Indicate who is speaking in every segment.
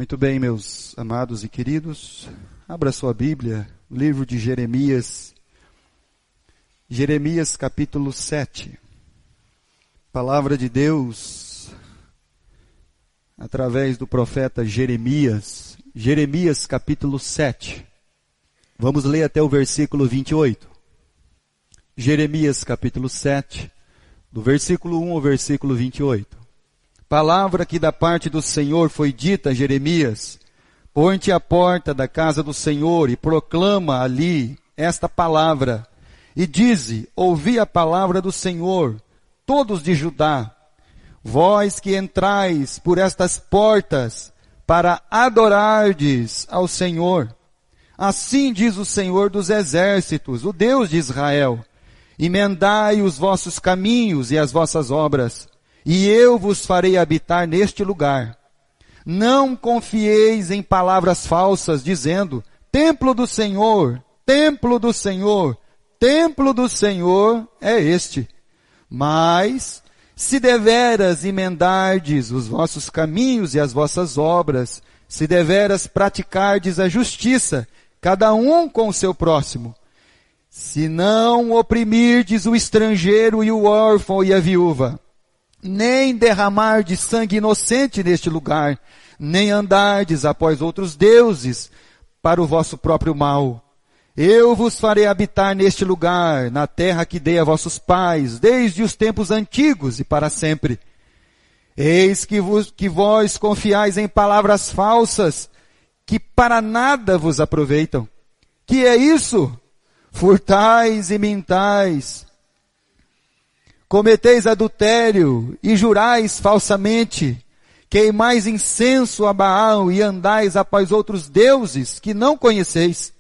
Speaker 1: Muito bem, meus amados e queridos, abra sua Bíblia, livro de Jeremias, Jeremias capítulo 7. Palavra de Deus, através do profeta Jeremias, Jeremias capítulo 7. Vamos ler até o versículo 28. Jeremias capítulo 7, do versículo 1 ao versículo 28. Palavra que da parte do Senhor foi dita a Jeremias: põe-te à porta da casa do Senhor e proclama ali esta palavra. E dize: ouvi a palavra do Senhor, todos de Judá, vós que entrais por estas portas para adorardes ao Senhor. Assim diz o Senhor dos exércitos, o Deus de Israel: emendai os vossos caminhos e as vossas obras, e eu vos farei habitar neste lugar. Não confieis em palavras falsas, dizendo: templo do Senhor, templo do Senhor, templo do Senhor é este. Mas, se deveras emendardes os vossos caminhos e as vossas obras, se deveras praticardes a justiça, cada um com o seu próximo, se não oprimirdes o estrangeiro e o órfão e a viúva, nem derramardes sangue inocente neste lugar, nem andardes após outros deuses para o vosso próprio mal, eu vos farei habitar neste lugar, na terra que dei a vossos pais, desde os tempos antigos e para sempre. Eis que vós confiais em palavras falsas, que para nada vos aproveitam. Que é isso? Furtais e mintais, cometeis adultério e jurais falsamente, queimais incenso a Baal e andais após outros deuses que não conheceis.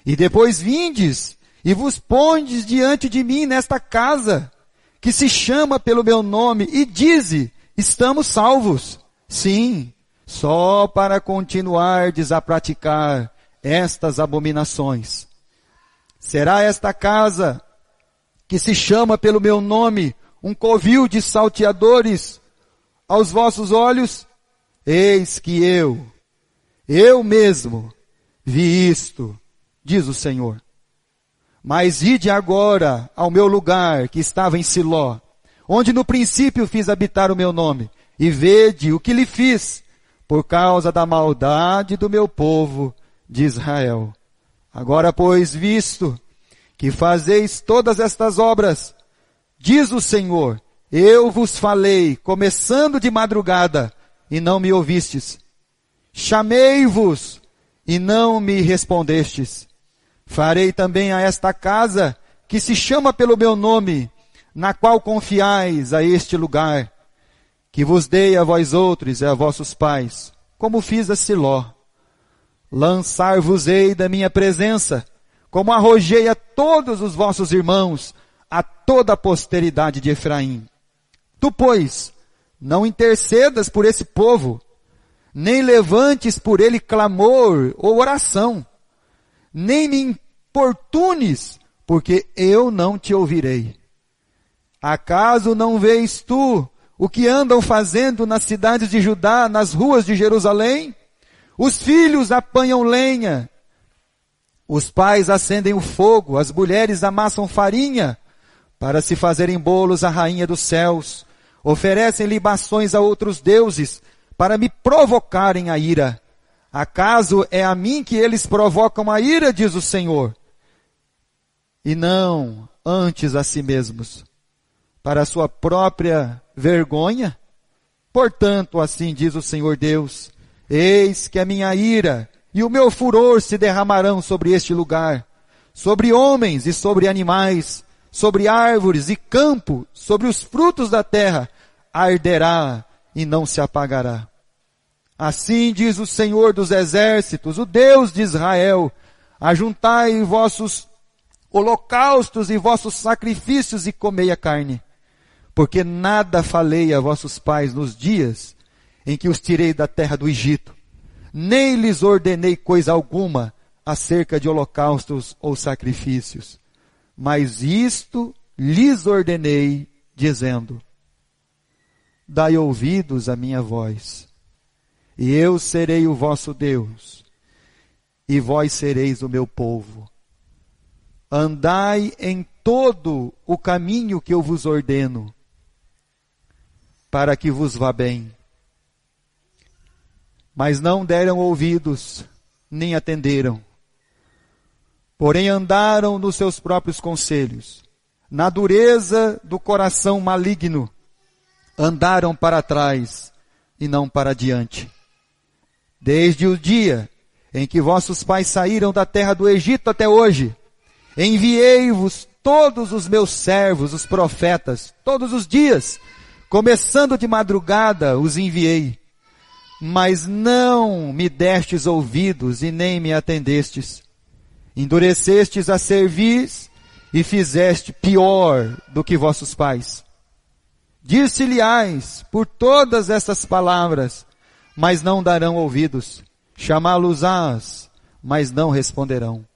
Speaker 1: E depois vindes e vos pondes diante de mim nesta casa, que se chama pelo meu nome, e dize: estamos salvos. Sim, só para continuardes a praticar estas abominações. Será esta casa, que se chama pelo meu nome, um covil de salteadores aos vossos olhos? Eis que eu mesmo vi isto, diz o Senhor. Mas ide agora ao meu lugar que estava em Siló, onde no princípio fiz habitar o meu nome, e vede o que lhe fiz, por causa da maldade do meu povo de Israel. Agora, pois, visto que fazeis todas estas obras, diz o Senhor, eu vos falei, começando de madrugada, e não me ouvistes. Chamei-vos, e não me respondestes. Farei também a esta casa, que se chama pelo meu nome, na qual confiais a este lugar, que vos dei a vós outros e a vossos pais, como fiz a Siló. Lançar-vos-ei da minha presença, como arrojei a todos os vossos irmãos, a toda a posteridade de Efraim. Tu, pois, não intercedas por esse povo, nem levantes por ele clamor ou oração, nem me importunes, porque eu não te ouvirei. Acaso não vês tu o que andam fazendo nas cidades de Judá, nas ruas de Jerusalém? Os filhos apanham lenha, os pais acendem o fogo, as mulheres amassam farinha para se fazerem bolos à rainha dos céus, oferecem libações a outros deuses para me provocarem a ira. Acaso é a mim que eles provocam a ira, diz o Senhor, e não antes a si mesmos, para a sua própria vergonha? Portanto, assim diz o Senhor Deus: eis que a minha ira e o meu furor se derramarão sobre este lugar, sobre homens e sobre animais, sobre árvores e campo, sobre os frutos da terra, arderá e não se apagará. Assim diz o Senhor dos exércitos, o Deus de Israel: ajuntai vossos holocaustos e vossos sacrifícios e comei a carne, porque nada falei a vossos pais nos dias em que os tirei da terra do Egito, nem lhes ordenei coisa alguma acerca de holocaustos ou sacrifícios. Mas isto lhes ordenei, dizendo: dai ouvidos à minha voz, e eu serei o vosso Deus, e vós sereis o meu povo. Andai em todo o caminho que eu vos ordeno, para que vos vá bem. Mas não deram ouvidos, nem atenderam. Porém andaram nos seus próprios conselhos, na dureza do coração maligno, andaram para trás e não para diante. Desde o dia em que vossos pais saíram da terra do Egito até hoje, enviei-vos todos os meus servos, os profetas, todos os dias, começando de madrugada os enviei. Mas não me destes ouvidos e nem me atendestes. Endurecestes a cerviz e fizeste pior do que vossos pais. Dir-se-lhes por todas estas palavras, mas não darão ouvidos. Chamá-los-ás, mas não responderão.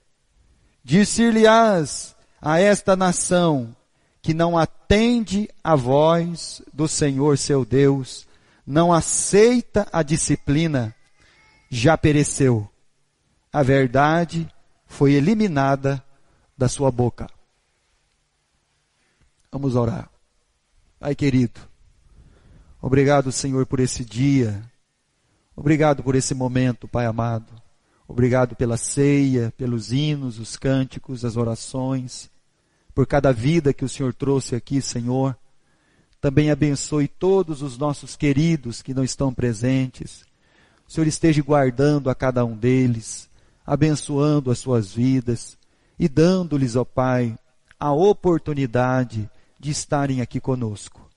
Speaker 1: Dir-se-lhes a esta nação, que não atende à voz do Senhor seu Deus, não aceita a disciplina, já pereceu. A verdade foi eliminada da sua boca. Vamos orar. Pai querido, obrigado, Senhor, por esse dia. Obrigado por esse momento, Pai amado. Obrigado pela ceia, pelos hinos, os cânticos, as orações, por cada vida que o Senhor trouxe aqui, Senhor. Também abençoe todos os nossos queridos que não estão presentes. O Senhor esteja guardando a cada um deles, abençoando as suas vidas e dando-lhes, ó Pai, a oportunidade de estarem aqui conosco.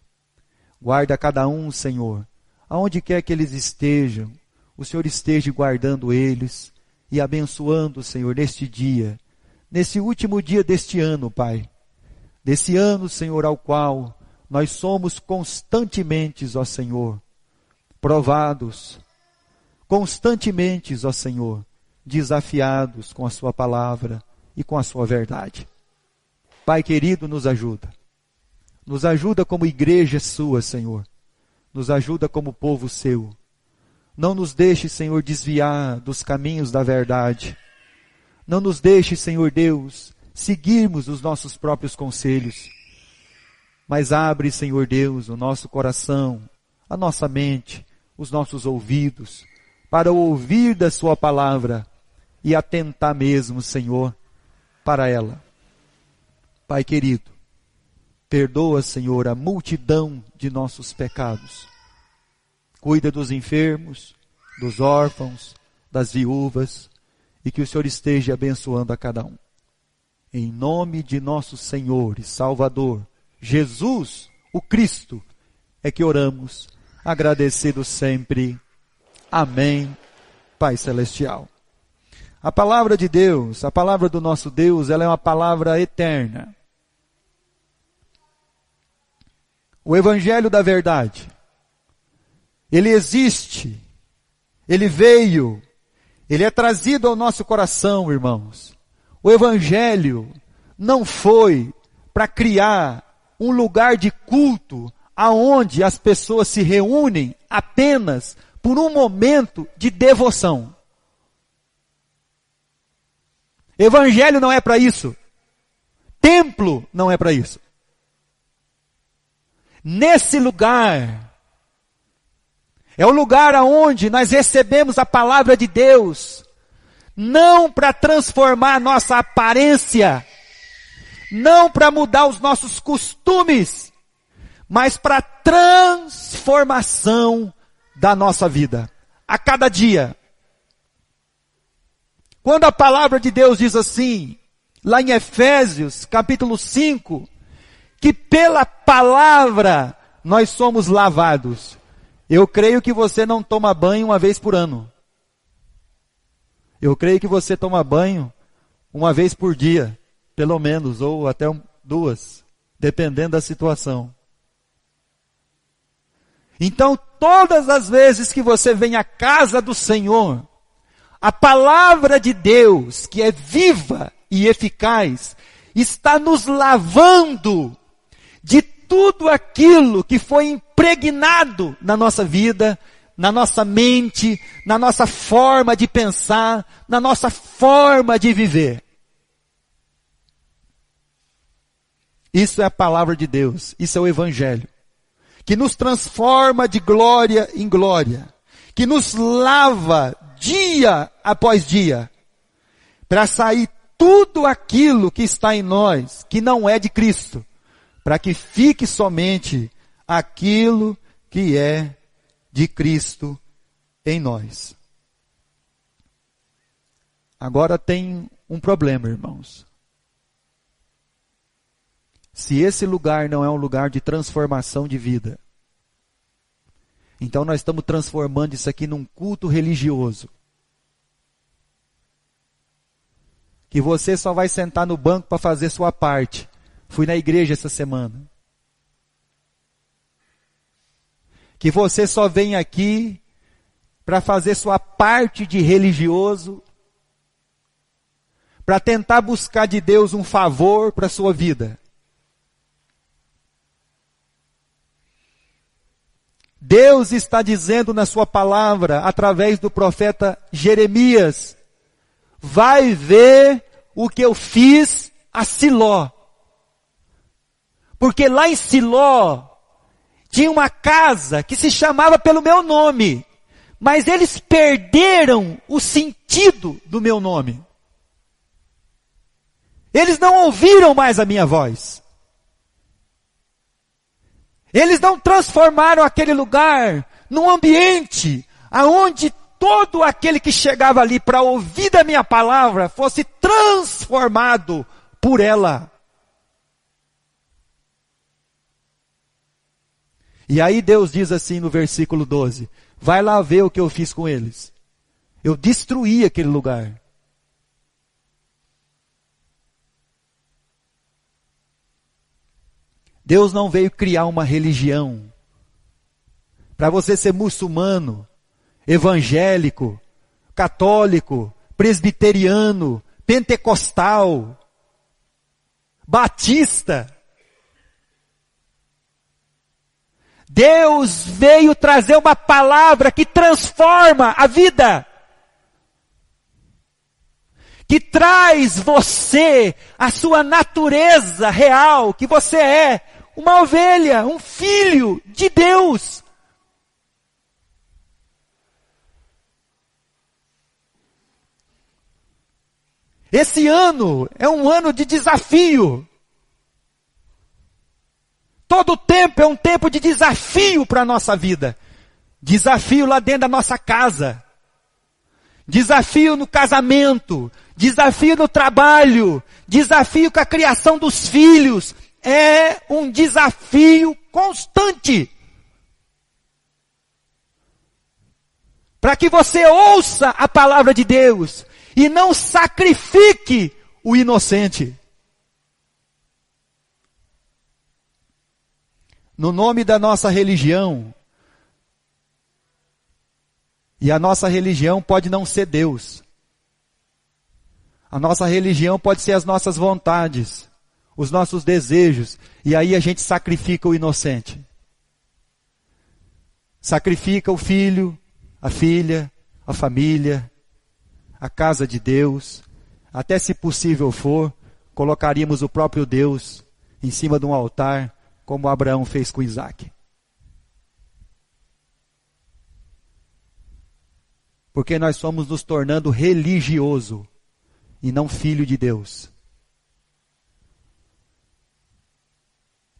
Speaker 1: Guarda cada um, Senhor, aonde quer que eles estejam, o Senhor esteja guardando eles e abençoando, Senhor, neste dia, nesse último dia deste ano, Pai. Desse ano, Senhor, ao qual nós somos constantemente, ó Senhor, provados, constantemente, ó Senhor, desafiados com a sua palavra e com a sua verdade. Pai querido, nos ajuda. Nos ajuda como igreja sua, Senhor. Nos ajuda como povo seu. Não nos deixe, Senhor, desviar dos caminhos da verdade. Não nos deixe, Senhor Deus, seguirmos os nossos próprios conselhos. Mas abre, Senhor Deus, o nosso coração, a nossa mente, os nossos ouvidos, para ouvir da sua palavra e atentar mesmo, Senhor, para ela. Pai querido, perdoa, Senhor, a multidão de nossos pecados. Cuida dos enfermos, dos órfãos, das viúvas, e que o Senhor esteja abençoando a cada um. Em nome de nosso Senhor e Salvador, Jesus, o Cristo, é que oramos, agradecidos sempre. Amém, Pai Celestial. A palavra de Deus, a palavra do nosso Deus, ela é uma palavra eterna. O Evangelho da verdade, ele existe, ele veio, ele é trazido ao nosso coração, irmãos. O Evangelho não foi para criar um lugar de culto aonde as pessoas se reúnem apenas por um momento de devoção. Evangelho não é para isso. Templo não é para isso. Nesse lugar, é o lugar aonde nós recebemos a palavra de Deus, não para transformar a nossa aparência, não para mudar os nossos costumes, mas para transformação da nossa vida, a cada dia. Quando a palavra de Deus diz assim, lá em Efésios, capítulo 5, que pela palavra nós somos lavados. Eu creio que você não toma banho uma vez por ano. Eu creio que você toma banho uma vez por dia, pelo menos, ou até 2, dependendo da situação. Então, todas as vezes que você vem à casa do Senhor, a palavra de Deus, que é viva e eficaz, está nos lavando de tudo aquilo que foi impregnado na nossa vida na nossa mente, na nossa forma de pensar, na nossa forma de viver. Isso é a palavra de Deus, isso é o Evangelho, que nos transforma de glória em glória, que nos lava dia após dia, para sair tudo aquilo que está em nós, que não é de Cristo, para que fique somente aquilo que é de Cristo em nós. Agora tem um problema, irmãos. Se esse lugar não é um lugar de transformação de vida, então nós estamos transformando isso aqui num culto religioso. Que você só vai sentar no banco para fazer sua parte. Fui na igreja essa semana. Que você só vem aqui para fazer sua parte de religioso, para tentar buscar de Deus um favor para a sua vida. Deus está dizendo na sua palavra, através do profeta Jeremias, vai ver o que eu fiz a Siló. Porque lá em Siló, tinha uma casa que se chamava pelo meu nome, mas eles perderam o sentido do meu nome. Eles não ouviram mais a minha voz. Eles não transformaram aquele lugar num ambiente aonde todo aquele que chegava ali para ouvir da minha palavra fosse transformado por ela. E aí Deus diz assim no versículo 12, vai lá ver o que eu fiz com eles. Eu destruí aquele lugar. Deus não veio criar uma religião para você ser muçulmano, evangélico, católico, presbiteriano, pentecostal, batista. Deus veio trazer uma palavra que transforma a vida. Que traz você a sua natureza real, que você é uma ovelha, um filho de Deus. Esse ano é um ano de desafio. Todo tempo é um tempo de desafio para a nossa vida. Desafio lá dentro da nossa casa. Desafio no casamento. Desafio no trabalho. Desafio com a criação dos filhos. É um desafio constante. Para que você ouça a palavra de Deus e não sacrifique o inocente. No nome da nossa religião, e a nossa religião pode não ser Deus. A nossa religião pode ser as nossas vontades, os nossos desejos, e aí a gente sacrifica o inocente. Sacrifica o filho, a filha, a família, a casa de Deus, até se possível for, colocaríamos o próprio Deus em cima de um altar, como Abraão fez com Isaac. Porque nós somos nos tornando religioso e não filho de Deus.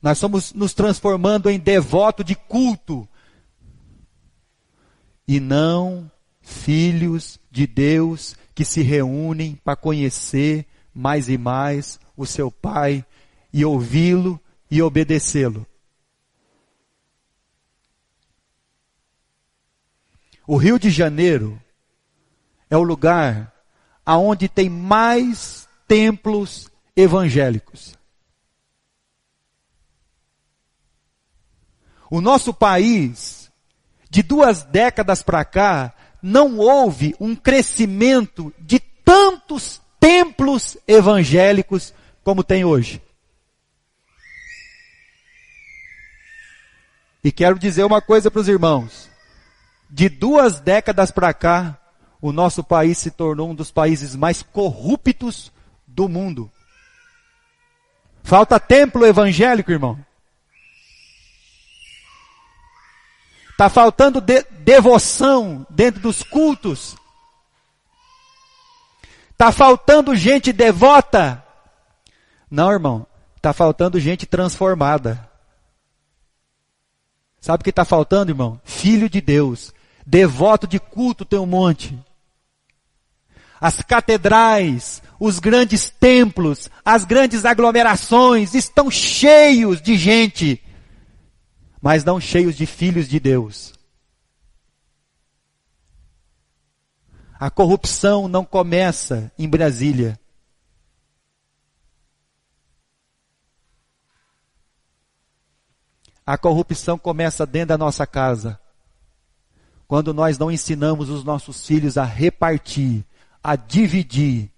Speaker 1: Nós somos nos transformando em devoto de culto e não filhos de Deus que se reúnem para conhecer mais e mais o seu Pai e ouvi-lo e obedecê-lo. O Rio de Janeiro é o lugar aonde tem mais templos evangélicos. O nosso país, de 2 décadas para cá, não houve um crescimento de tantos templos evangélicos como tem hoje. E quero dizer uma coisa para os irmãos. De 2 décadas para cá, o nosso país se tornou um dos países mais corruptos do mundo. Falta templo evangélico, irmão. Está faltando devoção dentro dos cultos. Está faltando gente devota. Não, irmão. Está faltando gente transformada. Sabe o que está faltando, irmão? Filho de Deus. Devoto de culto tem um monte. As catedrais, os grandes templos, as grandes aglomerações estão cheios de gente, mas não cheios de filhos de Deus. A corrupção não começa em Brasília. A corrupção começa dentro da nossa casa. Quando nós não ensinamos os nossos filhos a repartir, a dividir,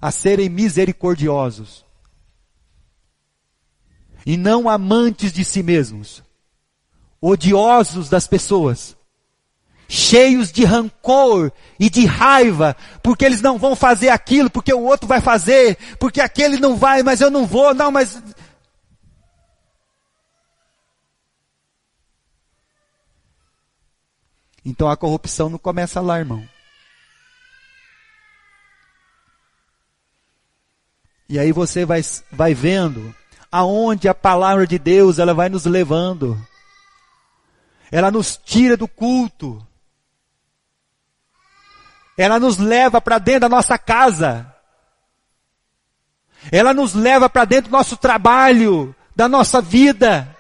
Speaker 1: a serem misericordiosos, e não amantes de si mesmos, odiosos das pessoas, cheios de rancor e de raiva, porque eles não vão fazer aquilo, porque o outro vai fazer, porque aquele não vai, mas eu não vou, não, mas... Então a corrupção não começa lá, irmão. E aí você vai vendo aonde a palavra de Deus ela vai nos levando. Ela nos tira do culto. Ela nos leva para dentro da nossa casa. Ela nos leva para dentro do nosso trabalho, da nossa vida.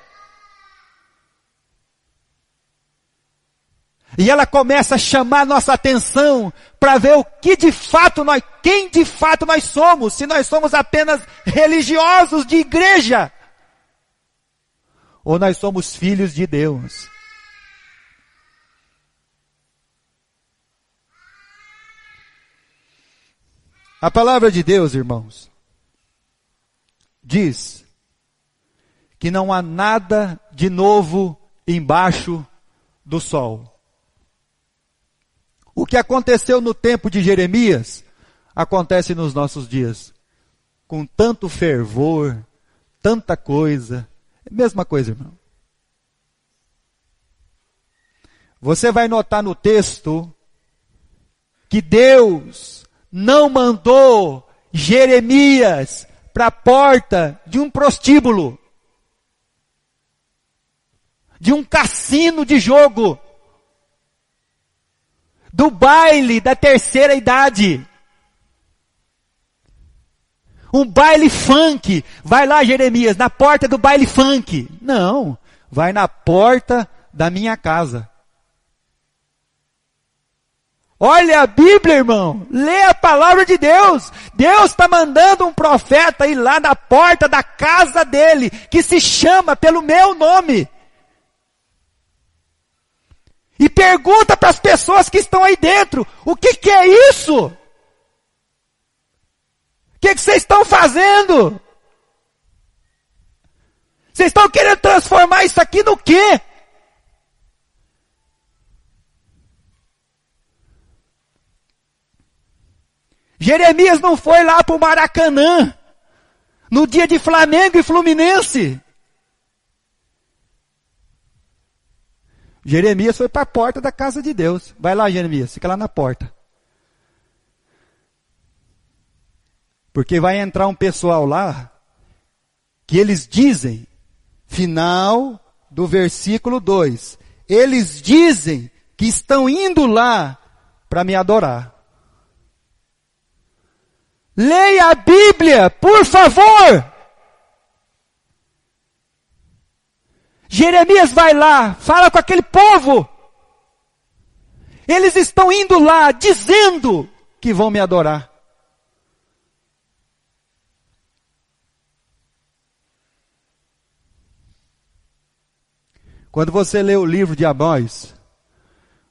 Speaker 1: E ela começa a chamar a nossa atenção para ver o que de fato quem de fato nós somos, se nós somos apenas religiosos de igreja, ou nós somos filhos de Deus. A palavra de Deus, irmãos, diz que não há nada de novo embaixo do sol. O que aconteceu no tempo de Jeremias, acontece nos nossos dias. Com tanto fervor, tanta coisa. É a mesma coisa, irmão. Você vai notar no texto que Deus não mandou Jeremias para a porta de um prostíbulo, de um cassino de jogo, do baile da terceira idade. Um baile funk. Vai lá, Jeremias, na porta do baile funk. Não, vai na porta da minha casa. Olha a Bíblia, irmão. Lê a palavra de Deus. Deus está mandando um profeta ir lá na porta da casa dele, que se chama pelo meu nome. E pergunta para as pessoas que estão aí dentro, o que é isso? O que vocês estão fazendo? Vocês estão querendo transformar isso aqui no quê? Jeremias não foi lá para o Maracanã, no dia de Flamengo e Fluminense. Jeremias foi para a porta da casa de Deus. Vai lá, Jeremias, fica lá na porta. Porque vai entrar um pessoal lá, que eles dizem, final do versículo 2, eles dizem que estão indo lá para me adorar. Leia a Bíblia, por favor! Jeremias vai lá, fala com aquele povo. Eles estão indo lá, dizendo que vão me adorar. Quando você lê o livro de Amós,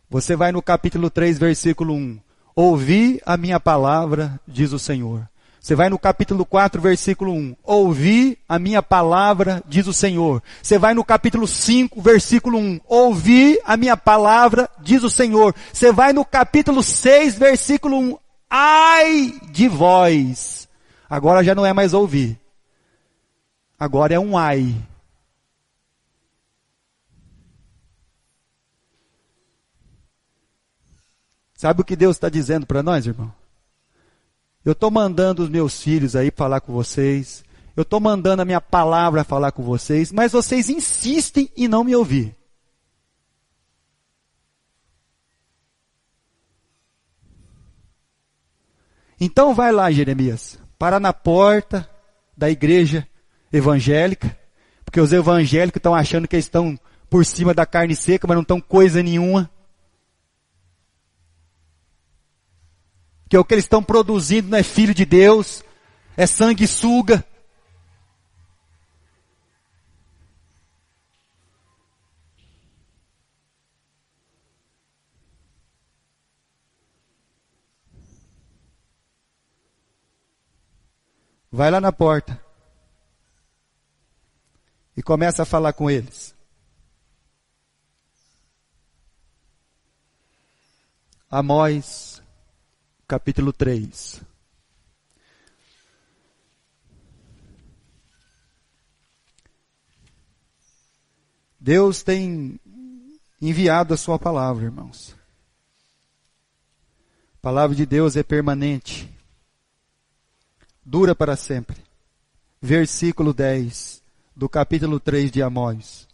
Speaker 1: você vai no capítulo 3, versículo 1. Ouvi a minha palavra, diz o Senhor. Você vai no capítulo 4, versículo 1. Ouvi a minha palavra, diz o Senhor. Você vai no capítulo 5, versículo 1. Ouvi a minha palavra, diz o Senhor. Você vai no capítulo 6, versículo 1. Ai de vós. Agora já não é mais ouvir. Agora é um ai. Sabe o que Deus está dizendo para nós, irmão? Eu estou mandando os meus filhos aí falar com vocês. Eu estou mandando a minha palavra falar com vocês. Mas vocês insistem em não me ouvir. Então vai lá, Jeremias. Para na porta da igreja evangélica. Porque os evangélicos estão achando que eles estão por cima da carne seca, mas não estão coisa nenhuma. Que o que eles estão produzindo não é filho de Deus, é sanguessuga. Vai lá na porta e começa a falar com eles. Amós, capítulo 3. Deus tem enviado a sua palavra, irmãos. A palavra de Deus é permanente. Dura para sempre. Versículo 10 do capítulo 3 de Amós.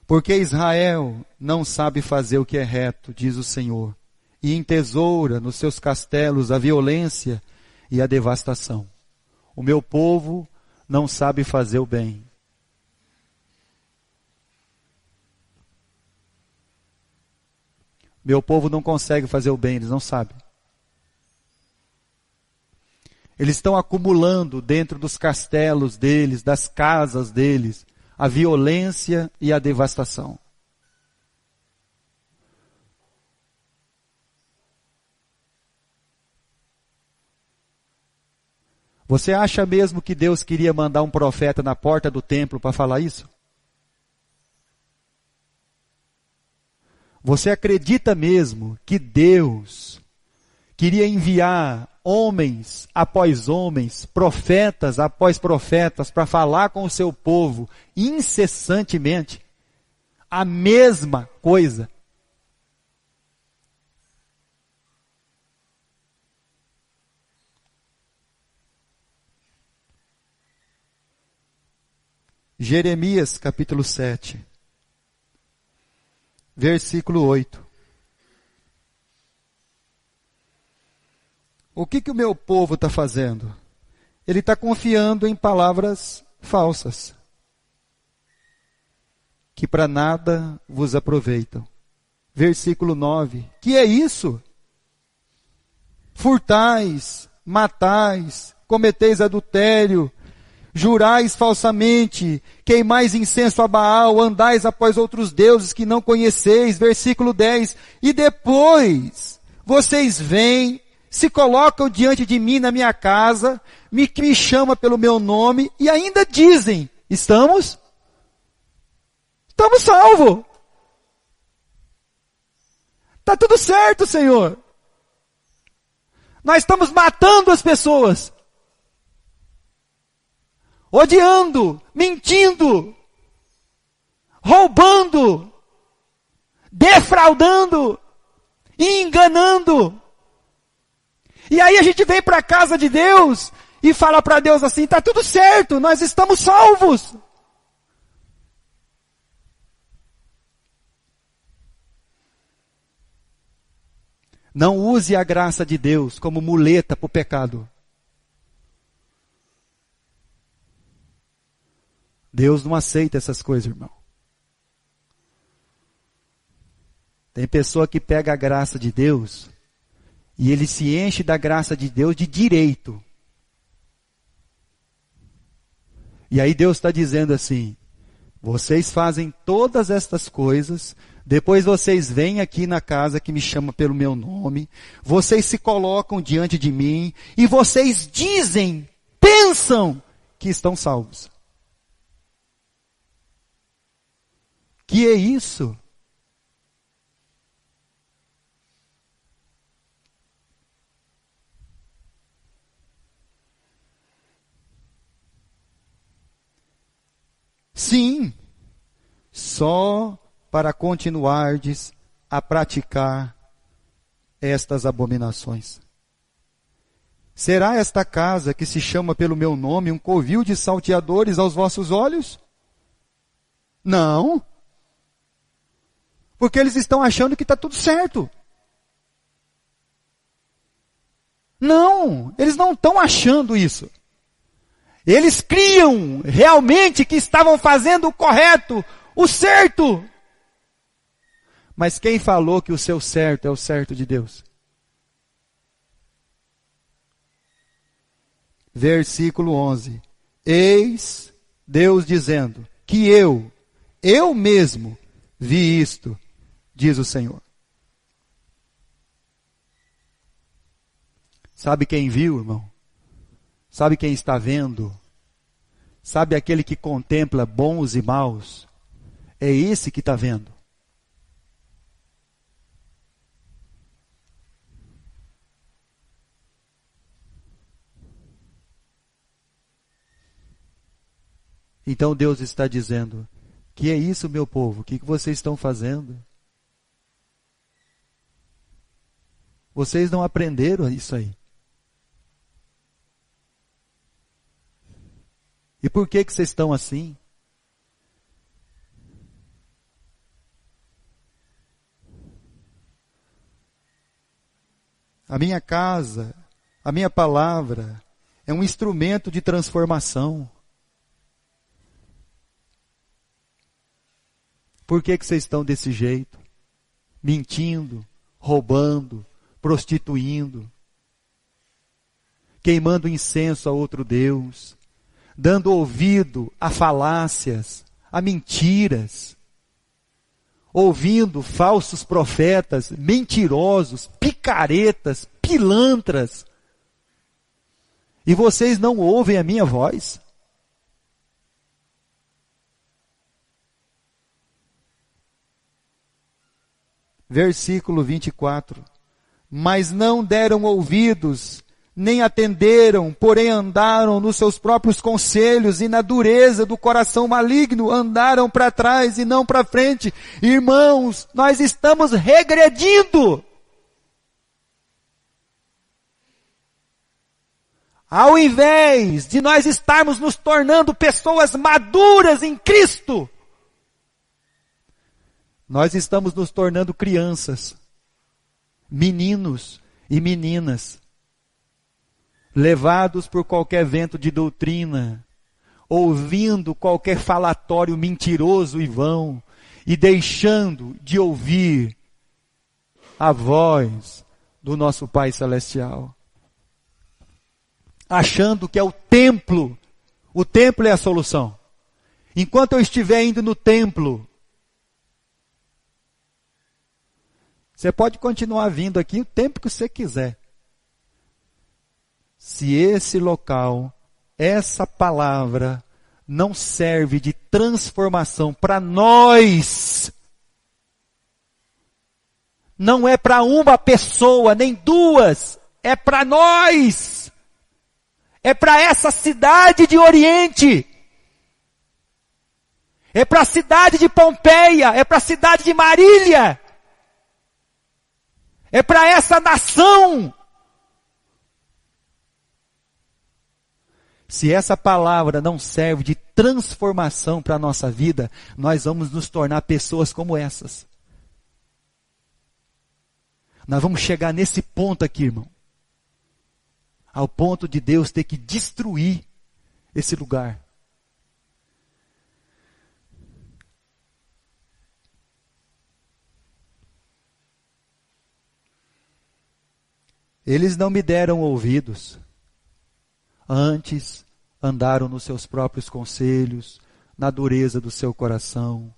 Speaker 1: Porque Israel não sabe fazer o que é reto, diz o Senhor, e entesoura nos seus castelos a violência e a devastação. O meu povo não sabe fazer o bem. Meu povo não consegue fazer o bem, eles não sabem. Eles estão acumulando dentro dos castelos deles, das casas deles, a violência e a devastação. Você acha mesmo que Deus queria mandar um profeta na porta do templo para falar isso? Você acredita mesmo que Deus queria enviar homens após homens, profetas após profetas, para falar com o seu povo incessantemente a mesma coisa? Jeremias capítulo 7, versículo 8. O que o meu povo está fazendo? Ele está confiando em palavras falsas, que para nada vos aproveitam. Versículo 9. Que é isso? Furtais, matais, cometeis adultério, jurais falsamente, queimais incenso a Baal, andais após outros deuses que não conheceis. Versículo 10. E depois vocês vêm, se colocam diante de mim na minha casa, que me chama pelo meu nome, e ainda dizem, estamos salvos. Está tudo certo, Senhor. Nós estamos matando as pessoas, odiando, mentindo, roubando, defraudando, enganando. E aí a gente vem para a casa de Deus e fala para Deus assim, está tudo certo, nós estamos salvos. Não use a graça de Deus como muleta para o pecado. Deus não aceita essas coisas, irmão. Tem pessoa que pega a graça de Deus e ele se enche da graça de Deus de direito. E aí Deus está dizendo assim, vocês fazem todas estas coisas, Depois vocês vêm aqui na casa que me chama pelo meu nome, vocês se colocam diante de mim e vocês dizem, pensam que estão salvos. Que é isso? Sim, só para continuardes a praticar estas abominações. Será esta casa que se chama pelo meu nome um covil de salteadores aos vossos olhos? Não. Porque eles estão achando que está tudo certo. Não, eles não estão achando isso. Eles criam realmente que estavam fazendo o correto, o certo. Mas quem falou que o seu certo é o certo de Deus? Versículo 11. Eis Deus dizendo que eu mesmo vi isto, diz o Senhor. Sabe quem viu, irmão? Sabe quem está vendo? Sabe aquele que contempla bons e maus? É esse que está vendo. Então Deus está dizendo, que é isso, meu povo? O que vocês estão fazendo? Vocês não aprenderam isso aí. E por que vocês estão assim? A minha casa, a minha palavra, é um instrumento de transformação. Por que vocês estão desse jeito? Mentindo, roubando, prostituindo, queimando incenso a outro Deus, dando ouvido a falácias, a mentiras, ouvindo falsos profetas, mentirosos, picaretas, pilantras. E vocês não ouvem a minha voz? Versículo 24. Mas não deram ouvidos, nem atenderam, porém andaram nos seus próprios conselhos e na dureza do coração maligno, andaram para trás e não para frente. Irmãos, nós estamos regredindo. Ao invés de nós estarmos nos tornando pessoas maduras em Cristo, nós estamos nos tornando crianças, meninos e meninas, levados por qualquer vento de doutrina, ouvindo qualquer falatório mentiroso e vão, e deixando de ouvir a voz do nosso Pai Celestial. Achando que é o templo é a solução. Enquanto eu estiver indo no templo, você pode continuar vindo aqui o tempo que você quiser. Se esse local, essa palavra, não serve de transformação para nós, não é para uma pessoa, nem duas, é para nós, é para essa cidade de Oriente, é para a cidade de Pompeia, é para a cidade de Marília, é para essa nação. Se essa palavra não serve de transformação para a nossa vida, nós vamos nos tornar pessoas como essas. Nós vamos chegar nesse ponto aqui, irmão. Ao ponto de Deus ter que destruir esse lugar. Eles não me deram ouvidos. Antes, andaram nos seus próprios conselhos, na dureza do seu coração.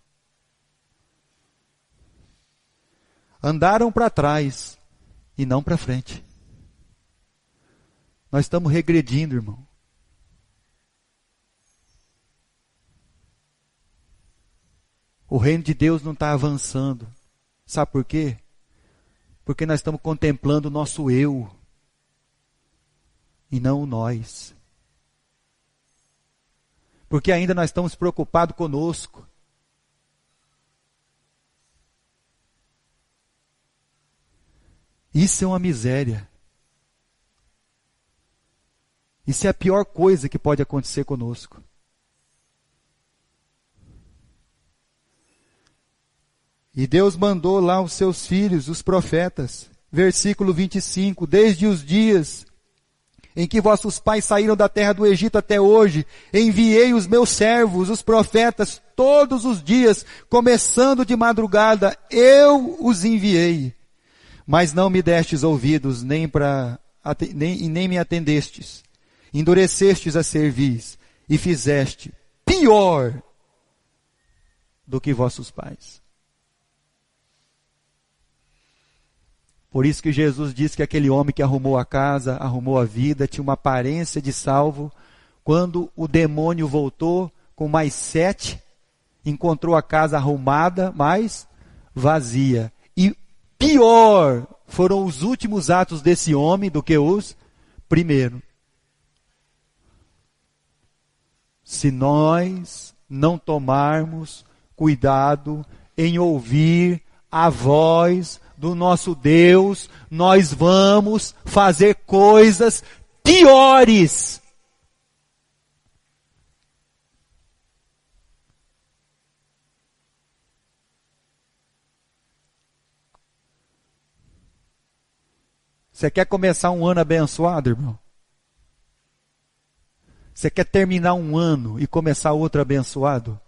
Speaker 1: Andaram para trás e não para frente. Nós estamos regredindo, irmão. O reino de Deus não está avançando. Sabe por quê? Porque nós estamos contemplando o nosso eu e não o nós. Porque ainda nós estamos preocupados conosco. Isso é uma miséria. Isso é a pior coisa que pode acontecer conosco. E Deus mandou lá os seus filhos, os profetas. Versículo 25. Desde os dias em que vossos pais saíram da terra do Egito até hoje, enviei os meus servos, os profetas, todos os dias, começando de madrugada, eu os enviei. Mas não me destes ouvidos, nem me atendestes. Endurecestes a cerviz e fizeste pior do que vossos pais. Por isso que Jesus disse que aquele homem que arrumou a casa, arrumou a vida, tinha uma aparência de salvo. Quando o demônio voltou com mais 7, encontrou a casa arrumada, mas vazia. E pior foram os últimos atos desse homem do que os primeiros. Se nós não tomarmos cuidado em ouvir a voz do nosso Deus, nós vamos fazer coisas piores. Você quer começar um ano abençoado, irmão? Você quer terminar um ano e começar outro abençoado?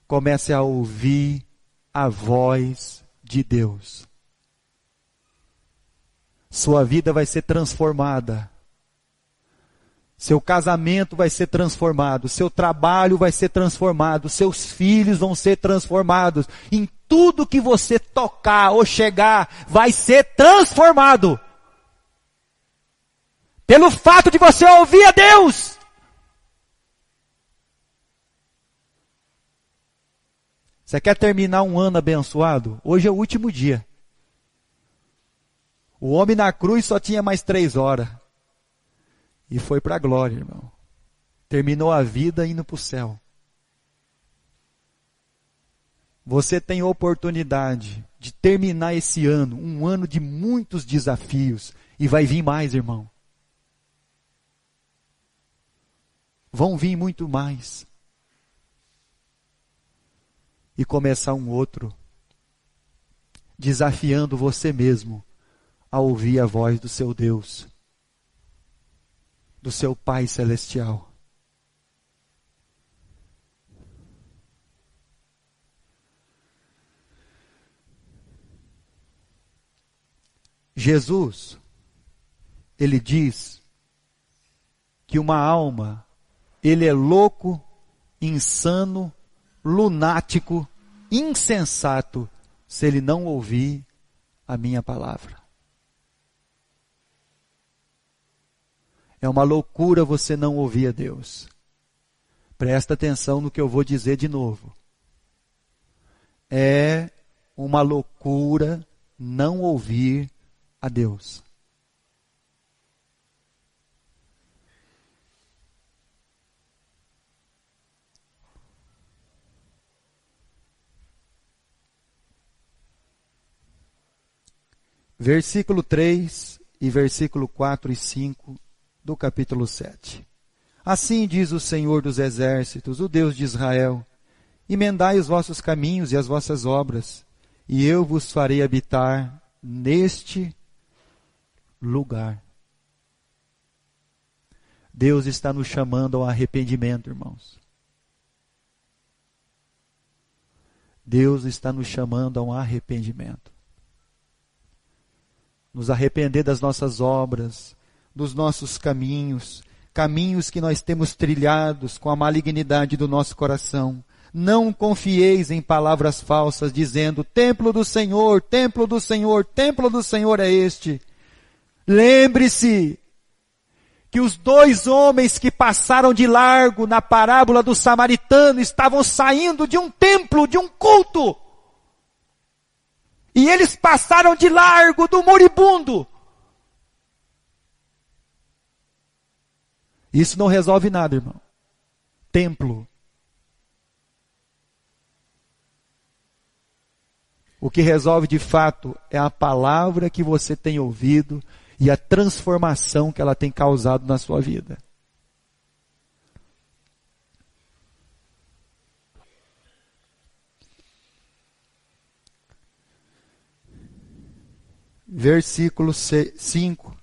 Speaker 1: Comece a ouvir a voz de Deus. Sua vida vai ser transformada. Seu casamento vai ser transformado. Seu trabalho vai ser transformado. Seus filhos vão ser transformados. Em tudo que você tocar ou chegar, vai ser transformado. Pelo fato de você ouvir a Deus. Você quer terminar um ano abençoado? Hoje é o último dia. O homem na cruz só tinha mais 3 horas. E foi para a glória, irmão. Terminou a vida indo para o céu. Você tem oportunidade de terminar esse ano, um ano de muitos desafios. E vai vir mais, irmão. Vão vir muito mais. E começar um outro, desafiando você mesmo a ouvir a voz do seu Deus, do seu Pai Celestial. Jesus, ele diz que uma alma, ele é louco, insano, lunático, insensato, se ele não ouvir a minha palavra. É uma loucura você não ouvir a Deus. Presta atenção no que eu vou dizer de novo. É uma loucura não ouvir a Deus. Versículo 3 e versículo 4 e 5 do capítulo 7. Assim diz o Senhor dos Exércitos, o Deus de Israel: emendai os vossos caminhos e as vossas obras, e eu vos farei habitar neste lugar. Deus está nos chamando ao arrependimento, irmãos. Deus está nos chamando a um arrependimento. Nos arrepender das nossas obras, dos nossos caminhos, caminhos que nós temos trilhados com a malignidade do nosso coração, Não confieis em palavras falsas, dizendo, templo do Senhor, templo do Senhor, templo do Senhor é este. Lembre-se que os 2 homens que passaram de largo na parábola do samaritano estavam saindo de um templo, de um culto. E eles passaram de largo do moribundo. Isso não resolve nada, irmão. Templo. O que resolve de fato é a palavra que você tem ouvido e a transformação que ela tem causado na sua vida. Versículo 5.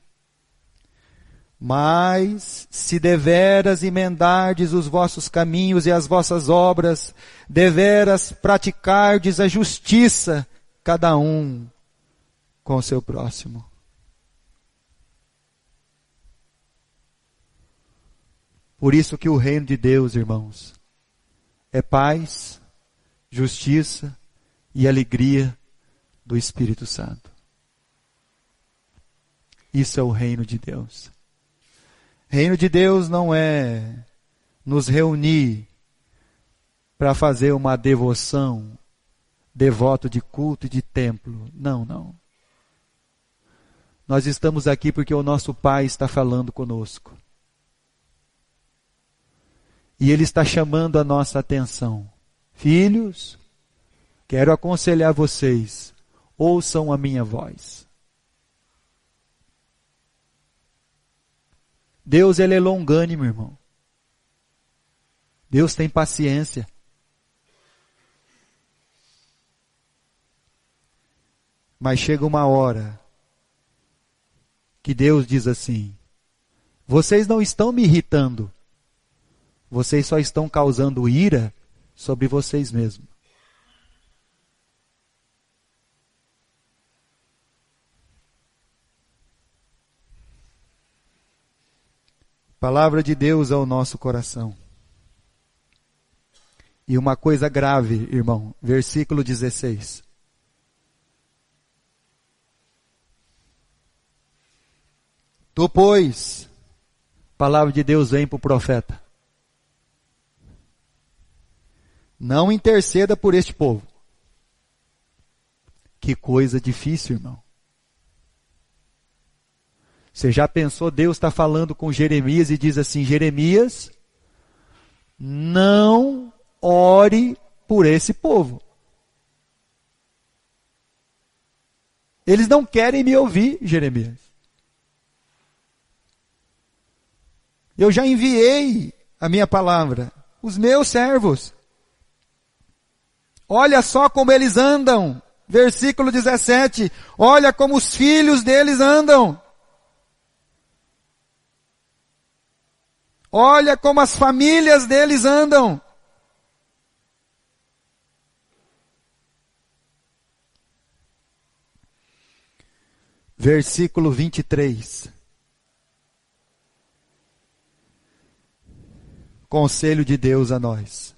Speaker 1: Mas, se deveras emendardes os vossos caminhos e as vossas obras, deveras praticardes a justiça, cada um com o seu próximo. Por isso que o reino de Deus, irmãos, é paz, justiça e alegria do Espírito Santo. Isso é o reino de Deus. Reino de Deus não é nos reunir para fazer uma devoção, devoto de culto e de templo. Não, não. Nós estamos aqui porque o nosso Pai está falando conosco. E Ele está chamando a nossa atenção. Filhos, quero aconselhar vocês, ouçam a minha voz. Deus, Ele é longânimo, irmão. Deus tem paciência. Mas chega uma hora que Deus diz assim, vocês não estão me irritando, vocês só estão causando ira sobre vocês mesmos. Palavra de Deus ao nosso coração. E uma coisa grave, irmão, versículo 16. Tu, pois, palavra de Deus vem para o profeta. Não interceda por este povo. Que coisa difícil, irmão. Você já pensou, Deus está falando com Jeremias e diz assim, Jeremias, não ore por esse povo. Eles não querem me ouvir, Jeremias. Eu já enviei a minha palavra, os meus servos. Olha só como eles andam. Versículo 17. Olha como os filhos deles andam. Olha como as famílias deles andam. Versículo 23. Conselho de Deus a nós.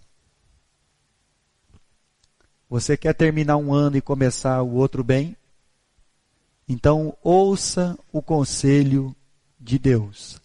Speaker 1: Você quer terminar um ano e começar o outro bem? Então ouça o conselho de Deus.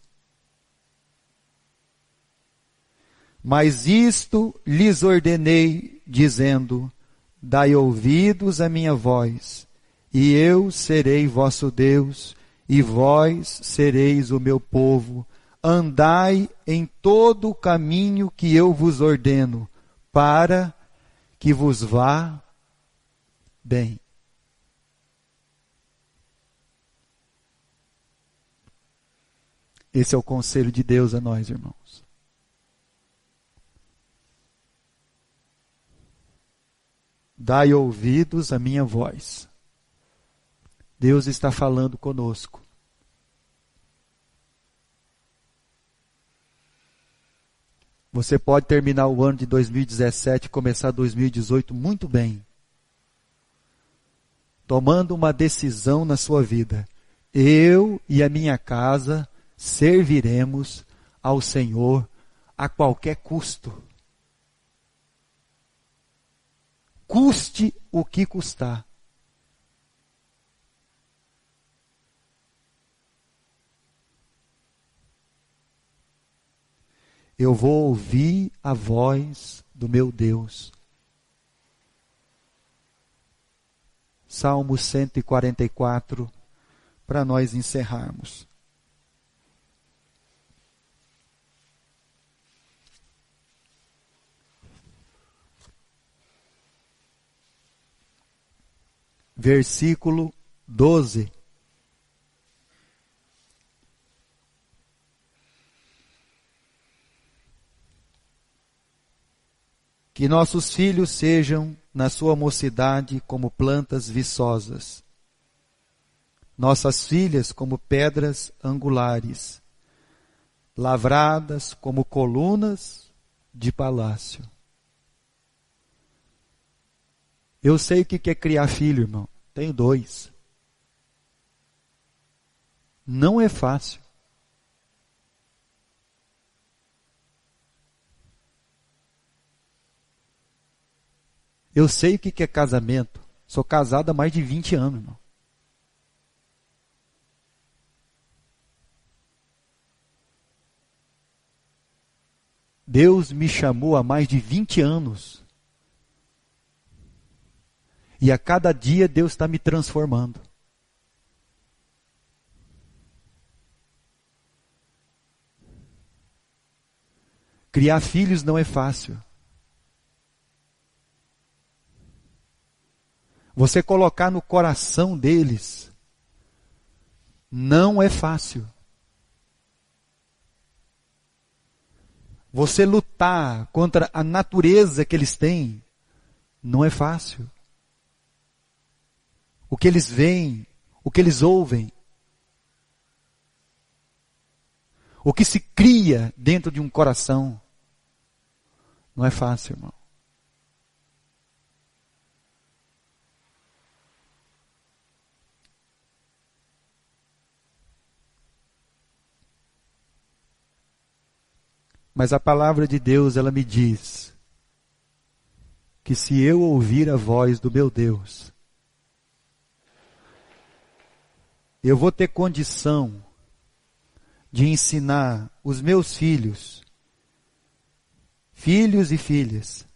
Speaker 1: Mas isto lhes ordenei, dizendo, dai ouvidos à minha voz, e eu serei vosso Deus, e vós sereis o meu povo. Andai em todo o caminho que eu vos ordeno, para que vos vá bem. Esse é o conselho de Deus a nós, irmãos. Dai ouvidos à minha voz. Deus está falando conosco. Você pode terminar o ano de 2017 e começar 2018 muito bem. Tomando uma decisão na sua vida. Eu e a minha casa serviremos ao Senhor a qualquer custo. custe o que custar. Eu vou ouvir a voz do meu Deus. Salmo 144, para nós encerrarmos. Versículo 12. Que nossos filhos sejam, na sua mocidade, como plantas viçosas, nossas filhas como pedras angulares, lavradas como colunas de palácio. Eu sei o que é criar filho, irmão. Tenho 2. Não é fácil. Eu sei o que é casamento. Sou casado há mais de 20 anos, irmão. Deus me chamou há mais de 20 anos. E a cada dia Deus está me transformando. Criar filhos não é fácil. Você colocar no coração deles não é fácil. Você lutar contra a natureza que eles têm não é fácil. O que eles veem, o que eles ouvem, o que se cria dentro de um coração, não é fácil, irmão. Mas a palavra de Deus, ela me diz que se eu ouvir a voz do meu Deus, eu vou ter condição de ensinar os meus filhos e filhas,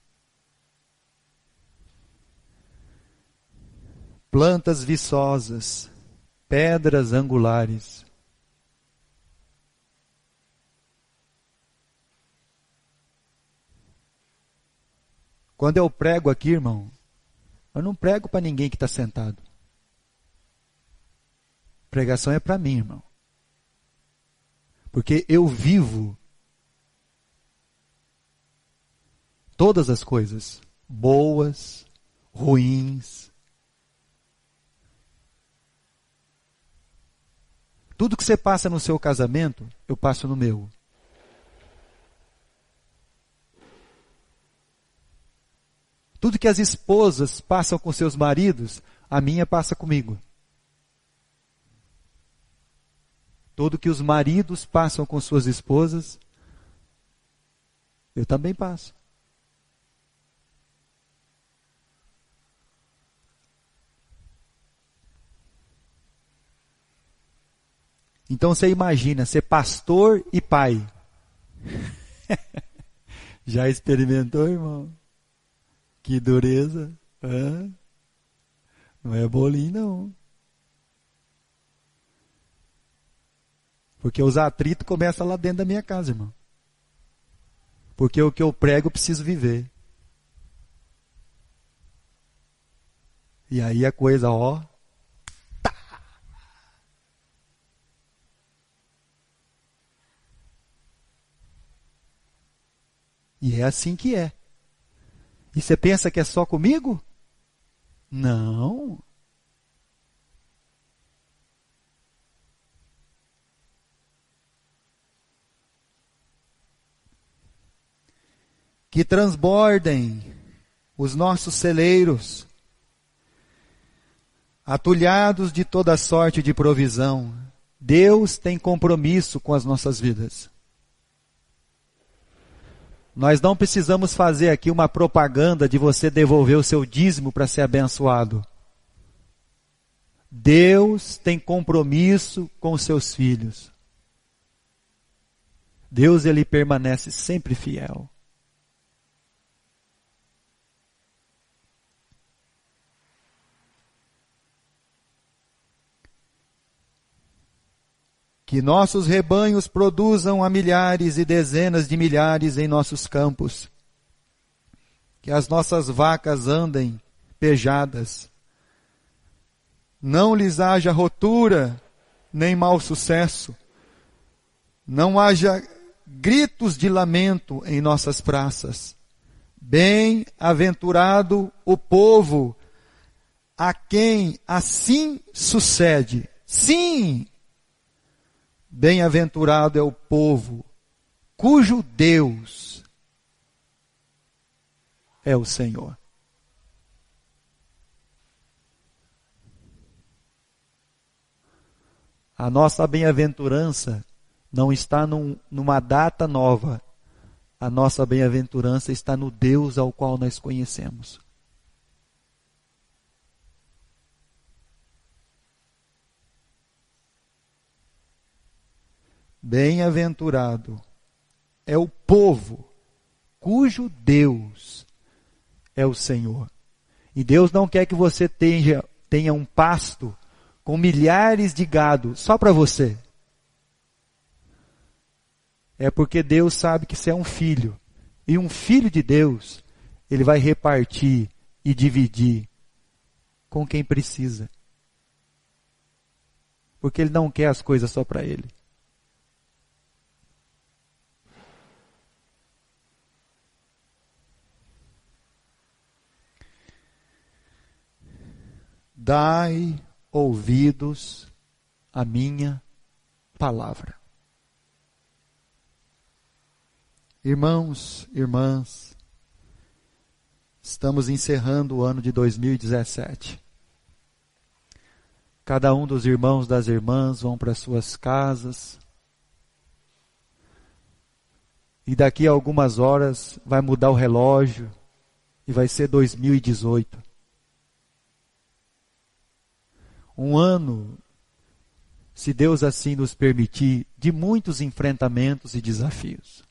Speaker 1: plantas viçosas, pedras angulares. Quando eu prego aqui, irmão, eu não prego para ninguém que está sentado. Pregação é para mim, irmão. Porque eu vivo todas as coisas, boas, ruins. Tudo que você passa no seu casamento, eu passo no meu. Tudo que as esposas passam com seus maridos, a minha passa comigo. Tudo que os maridos passam com suas esposas, eu também passo. Então você imagina ser pastor e pai. Já experimentou, irmão? Que dureza. Não é bolinho, não. Porque os atritos começam lá dentro da minha casa, irmão. Porque o que eu prego eu preciso viver. E aí a coisa, ó. Tá. E é assim que é. E você pensa que é só comigo? Não. Que transbordem os nossos celeiros, atulhados de toda sorte de provisão. Deus tem compromisso com as nossas vidas. Nós não precisamos fazer aqui uma propaganda de você devolver o seu dízimo para ser abençoado. Deus tem compromisso com os seus filhos. Deus, ele permanece sempre fiel. Que nossos rebanhos produzam a milhares e dezenas de milhares em nossos campos. Que as nossas vacas andem pejadas. Não lhes haja rotura, nem mau sucesso. Não haja gritos de lamento em nossas praças. Bem-aventurado o povo a quem assim sucede. Sim! Bem-aventurado é o povo cujo Deus é o Senhor. A nossa bem-aventurança não está numa data nova. A nossa bem-aventurança está no Deus ao qual nós conhecemos. Bem-aventurado é o povo cujo Deus é o Senhor. E Deus não quer que você tenha um pasto com milhares de gado só para você. É porque Deus sabe que você é um filho. E um filho de Deus, ele vai repartir e dividir com quem precisa. Porque ele não quer as coisas só para ele. Dai ouvidos à minha palavra. Irmãos, irmãs, estamos encerrando o ano de 2017. Cada um dos irmãos das irmãs vão para suas casas. E daqui a algumas horas vai mudar o relógio e vai ser 2018. Um ano, se Deus assim nos permitir, de muitos enfrentamentos e desafios.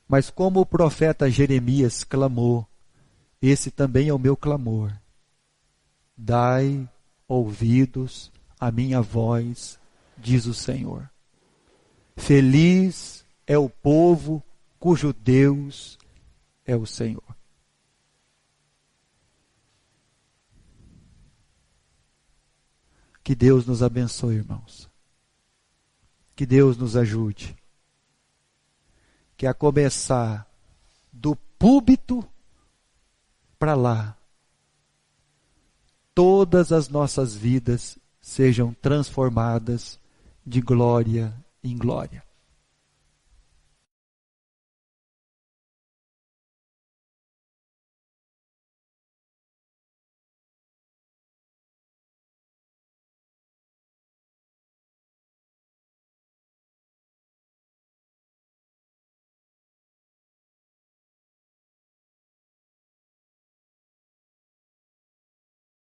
Speaker 1: Mas como o profeta Jeremias clamou, esse também é o meu clamor. Dai ouvidos à minha voz, diz o Senhor. Feliz é o povo cujo Deus é o Senhor. Que Deus nos abençoe, irmãos. Que Deus nos ajude. Que a começar do púlpito para lá, todas as nossas vidas sejam transformadas de glória em glória.